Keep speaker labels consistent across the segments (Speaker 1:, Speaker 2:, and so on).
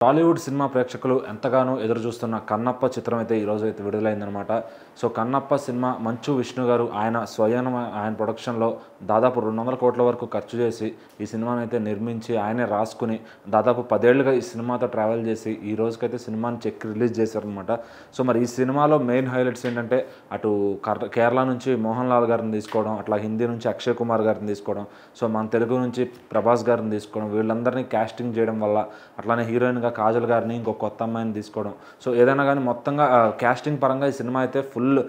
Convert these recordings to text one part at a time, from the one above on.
Speaker 1: Tollywood cinema ప్రేక్షకులు ఎంతగానో ఎదురుచూస్తున్న కన్నప్ప చిత్రం అయితే ఈరోజు అయితే విడుదలైందనమాట. సో కన్నప్ప సినిమా మంచు విష్ణు గారు ఆయన స్వయాన ఆయన ప్రొడక్షన్‌లో దాదాపు 200 కోట్ల వరకు ఖర్చు చేసి ఈ సినిమానైతే నిర్మించి ఆయనే రాసుకుని దాదాపు 10 ఏళ్లుగా ఈ సినిమాతో ట్రావెల్ చేసి ఈ రోజుకైతే సినిమాని రిలీజ్ చేశారనమాట. సో మరి ఈ సినిమాలో మెయిన్ హైలైట్స్ ఏంటంటే అటు కేరళ నుంచి మోహన్ లాల్ గారిని తీసుకోవడం, అట్లా హిందీ నుంచి అక్షయ్ కుమార్ గారిని తీసుకోవడం, సో మన తెలుగు నుంచి ప్రభాస్ గారిని తీసుకోవడం, వీళ్ళందరినీ కాస్టింగ్ చేయడం వల్ల అట్లానే హీరోయిన్‌గా కాజల్ గారిని ఇంకో కొత్త అమ్మాయిని తీసుకోవడం. సో ఏదైనా కానీ మొత్తంగా కాస్టింగ్ పరంగా ఈ సినిమా అయితే ఫుల్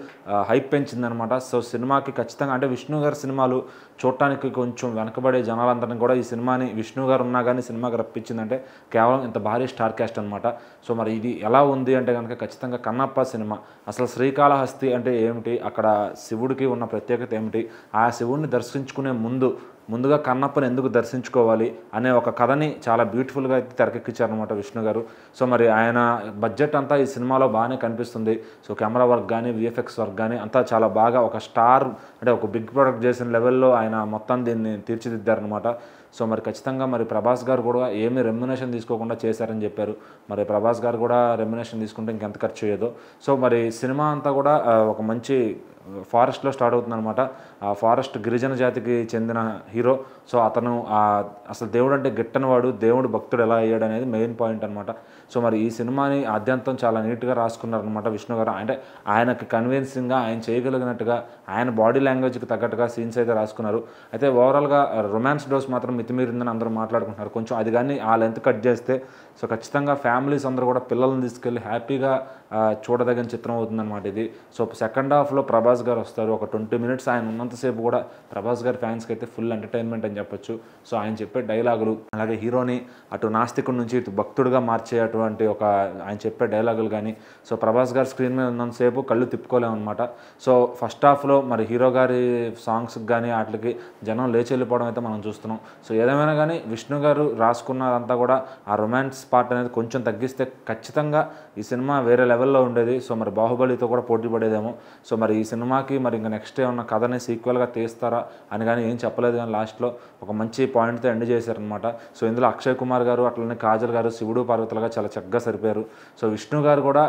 Speaker 1: హైప్ పెంచిందనమాట. సో సినిమాకి ఖచ్చితంగా అంటే విష్ణు గారి సినిమాలు చూడటానికి కొంచెం వెనకబడే జనాలందరినీ కూడా ఈ సినిమాని విష్ణు గారు ఉన్నా కానీ సినిమాకి రప్పించిందంటే కేవలం ఇంత భారీ స్టార్ కాస్ట్ అనమాట. సో మరి ఇది ఎలా ఉంది అంటే కనుక ఖచ్చితంగా కన్నప్ప సినిమా అసలు శ్రీకాళహస్తి అంటే ఏమిటి, అక్కడ శివుడికి ఉన్న ప్రత్యేకత ఏమిటి, ఆ శివుడిని దర్శించుకునే ముందుగా కన్నప్పని ఎందుకు దర్శించుకోవాలి అనే ఒక కథని చాలా బ్యూటిఫుల్గా అయితే తెరకెక్కించారనమాట విష్ణు గారు. సో మరి ఆయన బడ్జెట్ అంతా ఈ సినిమాలో బాగానే కనిపిస్తుంది. సో కెమెరా వర్క్ కానీ విఎఫ్ఎక్స్ వర్క్ కానీ అంతా చాలా బాగా ఒక స్టార్ అంటే ఒక బిగ్ ప్రొడక్ట్ చేసిన లెవెల్లో ఆయన మొత్తం దీన్ని తీర్చిదిద్దారనమాట. సో మరి ఖచ్చితంగా మరి ప్రభాస్ గారు కూడా ఏమీ రెమ్యునేషన్ తీసుకోకుండా చేశారని చెప్పారు. మరి ప్రభాస్ గారు కూడా రెమ్యునేషన్ తీసుకుంటే ఇంకెంత ఖర్చు అయ్యేదో. సో మరి సినిమా అంతా కూడా ఒక మంచి ఫారెస్ట్లో స్టార్ట్ అవుతుందన్నమాట. ఆ ఫారెస్ట్ గిరిజన జాతికి చెందిన హీరో. సో అతను అసలు దేవుడు అంటే గిట్టనివాడు, దేవుడు భక్తుడు ఎలా అయ్యాడు అనేది మెయిన్ పాయింట్ అనమాట. సో మరి ఈ సినిమాని ఆద్యంతం చాలా నీట్గా రాసుకున్నారనమాట విష్ణు గారు. అంటే ఆయనకి కన్విన్సింగ్గా ఆయన చేయగలిగినట్టుగా ఆయన బాడీ లాంగ్వేజ్కి తగ్గట్టుగా సీన్స్ అయితే రాసుకున్నారు. అయితే ఓవరాల్గా రొమాన్స్ డోస్ మాత్రం మితిమీరిందని అందరూ మాట్లాడుకుంటున్నారు. కొంచెం అది కానీ ఆ లెంత్ కట్ చేస్తే సో ఖచ్చితంగా ఫ్యామిలీస్ అందరూ కూడా పిల్లల్ని తీసుకెళ్ళి హ్యాపీగా చూడదగిన చిత్రం అవుతుందన్నమాట ఇది. సో సెకండ్ హాఫ్లో ప్రభాస్ గారు వస్తారు. ఒక 20 మినిట్స్ ఆయన ఉన్నంతసేపు కూడా ప్రభాస్ గారి ఫ్యాన్స్కి అయితే ఫుల్ ఎంటర్టైన్మెంట్ అని చెప్పొచ్చు. సో ఆయన చెప్పే డైలాగులు, అలాగే హీరోని అటు నాస్తికుడి నుంచి ఇటు భక్తుడిగా మార్చేటువంటి ఆయన చెప్పే డైలాగులు కానీ, సో ప్రభాస్ గారు స్క్రీన్ మీద ఉన్నంతసేపు కళ్ళు తిప్పుకోలేమన్నమాట. సో ఫస్ట్ హాఫ్లో మరి హీరో గారి సాంగ్స్కి కానీ వాటికి జనం లేచి వెళ్ళిపోవడం అయితే మనం చూస్తున్నాం. సో ఏదేమైనా కానీ విష్ణు గారు రాసుకున్నదంతా కూడా ఆ రొమాన్స్ పార్ట్ అనేది కొంచెం తగ్గిస్తే ఖచ్చితంగా ఈ సినిమా వేరే లెవెల్లో ఉండేది. సో మరి బాహుబలితో కూడా పోటీ పడేదేమో. సో మరి ఈ సినిమాకి మరి ఇంకా నెక్స్ట్ ఏమన్నా కథని సీక్వెల్గా తీస్తారా అని కానీ ఏం చెప్పలేదు, కానీ లాస్ట్లో ఒక మంచి పాయింట్తో ఎండ్ చేశారనమాట. సో ఇందులో అక్షయ్ కుమార్ గారు అట్లనే కాజల్ గారు శివుడు పార్వతులుగా చాలా చక్కగా సరిపోయారు. సో విష్ణు గారు కూడా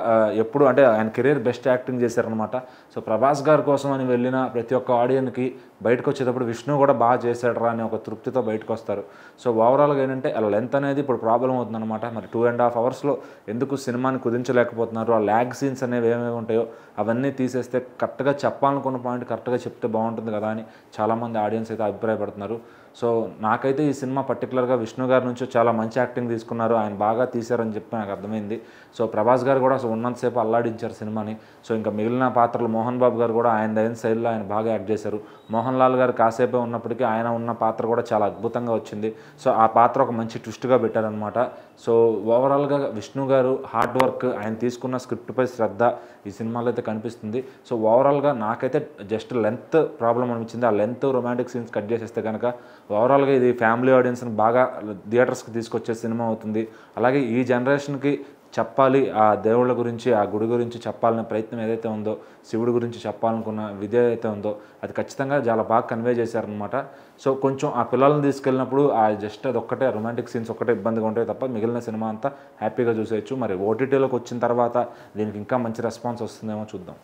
Speaker 1: ఎప్పుడు అంటే ఆయన కెరీర్ బెస్ట్ యాక్టింగ్ చేశారనమాట. సో ప్రభాస్ గారి కోసం అని వెళ్ళిన ప్రతి ఒక్క ఆడియన్కి బయటకు వచ్చేటప్పుడు విష్ణు కూడా బాగా చేశాడరా అనే ఒక తృప్తితో బయటకు వస్తారు. సో ఓవరాల్గా ఏంటంటే అలా లెంత్ అనేది ఇప్పుడు ప్రాబ్లం అవుతుందన్నమాట. మరి 2.5 అవర్స్లో ఎందుకు సినిమాని కుదించలేకపోతున్నారు, ఆ ల్యాగ్ సీన్స్ అనేవి ఏమేమి ఉంటాయో అవన్నీ తీసేస్తే కరెక్ట్గా చెప్పాలనుకున్న పాయింట్ కరెక్ట్గా చెప్తే బాగుంటుంది కదా అని చాలామంది ఆడియన్స్ అయితే అభిప్రాయపడుతున్నారు. సో నాకైతే ఈ సినిమా పర్టికులర్గా విష్ణు గారి నుంచి చాలా మంచి యాక్టింగ్ తీసుకున్నారు, ఆయన బాగా తీశారని చెప్పి నాకు అర్థమైంది. సో ప్రభాస్ గారు కూడా అసలు ఉన్నంతసేపు అల్లాడించారు సినిమాని. సో ఇంకా మిగిలిన పాత్రలు మోహన్ బాబు గారు కూడా ఆయన దైన శైలిలో ఆయన బాగా యాక్ట్ చేశారు. మోహన్ లాల్ గారు కాసేపే ఉన్నప్పటికీ ఆయన ఉన్న పాత్ర కూడా చాలా అద్భుతంగా వచ్చింది. సో ఆ పాత్ర ఒక మంచి ట్విస్ట్గా పెట్టారనమాట. సో ఓవరాల్గా విష్ణు గారు హార్డ్ వర్క్, ఆయన తీసుకున్న స్క్రిప్ట్పై శ్రద్ధ ఈ సినిమాలో అయితే కనిపిస్తుంది. సో ఓవరాల్గా నాకైతే జస్ట్ లెంత్ ప్రాబ్లం అనిపించింది. ఆ లెంత్ రొమాంటిక్ సీన్స్ కట్ చేసేస్తే కనుక ఓవరాల్గా ఇది ఫ్యామిలీ ఆడియన్స్ని బాగా థియేటర్స్కి తీసుకొచ్చే సినిమా అవుతుంది. అలాగే ఈ జనరేషన్కి చెప్పాలి, ఆ దేవుళ్ళ గురించి ఆ గుడి గురించి చెప్పాలనే ప్రయత్నం ఏదైతే ఉందో, శివుడి గురించి చెప్పాలనుకున్న విధి ఏదైతే ఉందో అది ఖచ్చితంగా చాలా బాగా కన్వే చేశారనమాట. సో కొంచెం ఆ పిల్లల్ని తీసుకెళ్ళినప్పుడు ఆ జస్ట్ అది ఒక్కటే రొమాంటిక్ సీన్స్ ఒక్కటే ఇబ్బందిగా ఉంటాయి తప్ప మిగిలిన సినిమా అంతా హ్యాపీగా చూసేయచ్చు. మరి ఓటీటీలోకి వచ్చిన తర్వాత దీనికి ఇంకా మంచి రెస్పాన్స్ వస్తుందేమో చూద్దాం.